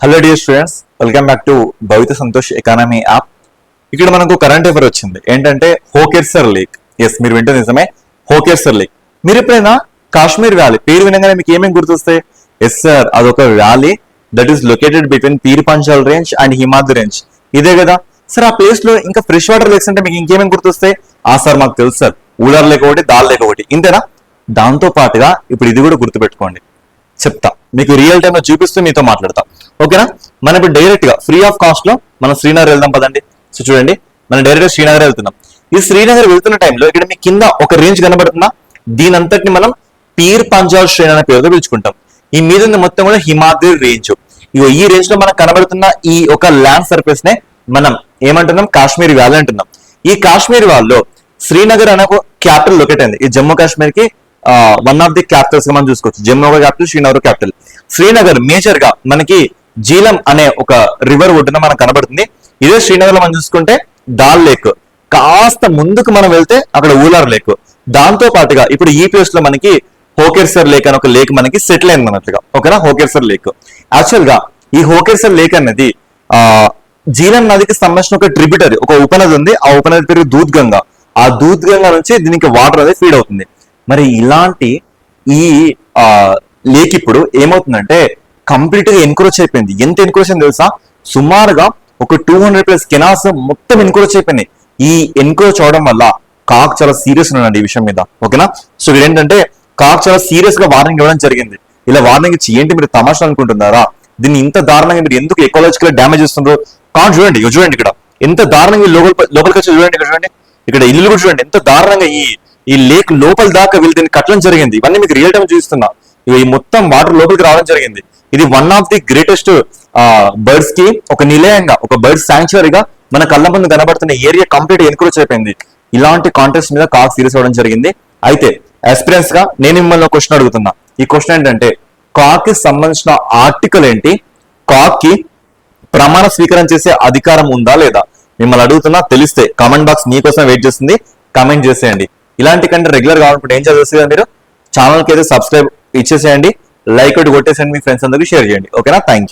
Hello dear students, welcome back to Bhavitha Santosh economy app. ఇక్కడ మనకు current affair వచ్చింది ఏంటంటే హోకెర్సర్ లేక్. ఎస్, మీరు వింటే నిజమే, హోకెర్సర్ లేక్. మీరు ఎప్పుడైనా కాశ్మీర్ వ్యాలీ పేరు వినగానే మీకు ఏమేమి గుర్తొస్తాయి? ఎస్ సార్, అదొక valley that is located between Pir Panjal range and Himadri range. ఇదే కదా సార్. ఆ ప్లేస్ లో ఇంకా ఫ్రెష్ వాటర్ లేక్స్ అంటే మీకు ఇంకేమేమి గుర్తొస్తాయి? సార్ మాకు తెలుసు సార్, ఊలర్ లేక్ ఒకటి, దాల్ లేక్ ఒకటి, ఇంతేనా? దాంతో పాటుగా ఇప్పుడు ఇది కూడా గుర్తుపెట్టుకోండి, చెప్తా మీకు రియల్ టైమ్ లో చూపిస్తూ మీతో మాట్లాడతా, ఓకేనా? మనం ఇప్పుడు డైరెక్ట్ గా ఫ్రీ ఆఫ్ కాస్ట్ లో మనం శ్రీనగర్ వెళ్దాం పదండి. సో చూడండి, మనం డైరెక్ట్ గా శ్రీనగర్ వెళ్తున్నాం. ఈ శ్రీనగర్ వెళ్తున్న టైంలో ఇక్కడ మీ కింద ఒక రేంజ్ కనబడుతుందా? దీని అంతటిని మనం పీర్ పంజాల్ శ్రేణి అనే పేరుతో పిలుచుకుంటాం. ఈ మీద మొత్తం కూడా హిమాద్రి రేంజ్. ఇగో ఈ రేంజ్ లో మనకు కనబడుతున్న ఈ ఒక ల్యాండ్ సర్ఫేస్ నే మనం ఏమంటున్నాం? కాశ్మీర్ వ్యాలీ అంటున్నాం. ఈ కాశ్మీర్ వ్యాలీలో శ్రీనగర్ అనే ఒక క్యాపిటల్ లొకేట్ అయింది. ఈ జమ్మూ కాశ్మీర్ కి వన్ ఆఫ్ ది క్యాపిటల్స్ గా మనం చూసుకోవచ్చు. Jammu capital, Srinagar capital. Srinagar major గా మనకి జీలం అనే ఒక రివర్ ఒడ్డున మనకు కనబడుతుంది. ఇదే శ్రీనగర్ లో మనం చూసుకుంటే దాల్ లేక్, కాస్త ముందుకు మనం వెళ్తే అక్కడ ఊలార్ లేక్. దాంతో పాటుగా ఇప్పుడు ఈ ప్లేస్ లో మనకి హోకెర్సర్ లేక్ అనే ఒక లేక్ మనకి సెటిల్ అయింది అన్నట్లుగా, ఓకేనా? హోకెర్సర్ లేక్ యాక్చువల్ గా ఈ హోకెర్సర్ లేక్ అనేది జీలం నదికి సంబంధించిన ఒక ట్రిబ్యూటరీ, ఒక ఉపనది ఉంది. ఆ ఉపనది పేరు దూద్ గంగా. ఆ దూద్ గంగా నుంచి దీనికి వాటర్ అనేది ఫీడ్ అవుతుంది. మరి ఇలాంటి ఈ లేక్ ఇప్పుడు ఏమవుతుందంటే కంప్లీట్ గా ఎన్క్రోచ్ అయిపోయింది. ఎంత ఎన్క్రోచ్ అయింది తెలుసా? సుమారుగా ఒక 200+ కెనాల్స్ మొత్తం ఎన్క్రోచ్ అయిపోయినాయి. ఈ ఎన్క్రోచ్ అవడం వల్ల కాక్ చాలా సీరియస్ ఉన్నాడు ఈ విషయం మీద, ఓకేనా? సో ఏంటంటే కాక్ చాలా సీరియస్ గా వార్నింగ్ ఇవ్వడం జరిగింది. ఇలా వార్నింగ్ ఇచ్చి ఏంటి మీరు తమాషా అనుకుంటున్నారా? దీన్ని ఇంత దారుణంగా మీరు ఎందుకు ఎకాలజికల్ డ్యామేజ్ చేస్తున్నారు? కాక్ చూడండి, చూడండి ఇక్కడ ఎంత దారుణంగా లోపలికి వచ్చి చూడండి, ఇక్కడ చూడండి, ఇక్కడ ఇల్లు కూడా చూడండి ఎంత దారుణంగా ఈ లేక్ లోపల దాకా వీళ్ళు దీన్ని కట్టడం జరిగింది. ఇవన్నీ మీకు రియల్ టైం చూస్తున్నా. ఈ మొత్తం వాటర్ లోపలికి రావడం జరిగింది. ఇది one of the greatest birds కి ఒక నిలయంగా, ఒక బర్డ్ శాంక్చురీగా మన కళ్ళ ముందు కనబడుతున్న ఏరియా కంప్లీట్ ఎన్క్రోచ్ అయిపోయింది. ఇలాంటి కాంటెస్ట్ మీద కాక్ సీరియస్ అవ్వడం జరిగింది. అయితే ఎక్స్పీరియన్స్ గా నేను మిమ్మల్ని క్వశ్చన్ అడుగుతున్నా. ఈ క్వశ్చన్ ఏంటంటే కాక్ కి సంబంధించిన ఆర్టికల్ ఏంటి? కాక్ కి ప్రమాణ స్వీకారం చేసే అధికారం ఉందా లేదా? మిమ్మల్ని అడుగుతున్నా. తెలిస్తే కామెంట్ బాక్స్ మీకోసం వెయిట్ చేస్తుంది, కామెంట్ చేసేయండి. ఇలాంటి కంటే రెగ్యులర్ కావాలనుకుంటే ఏం చేయాల్సి కదా, మీరు ఛానల్ కి అయితే సబ్స్క్రైబ్ ఇచ్చేసేయండి, లైక్ ఒకటి కొట్టేసేయండి, మీ ఫ్రెండ్స్ అందరికీ షేర్ చేయండి, ఓకేనా? Thank you.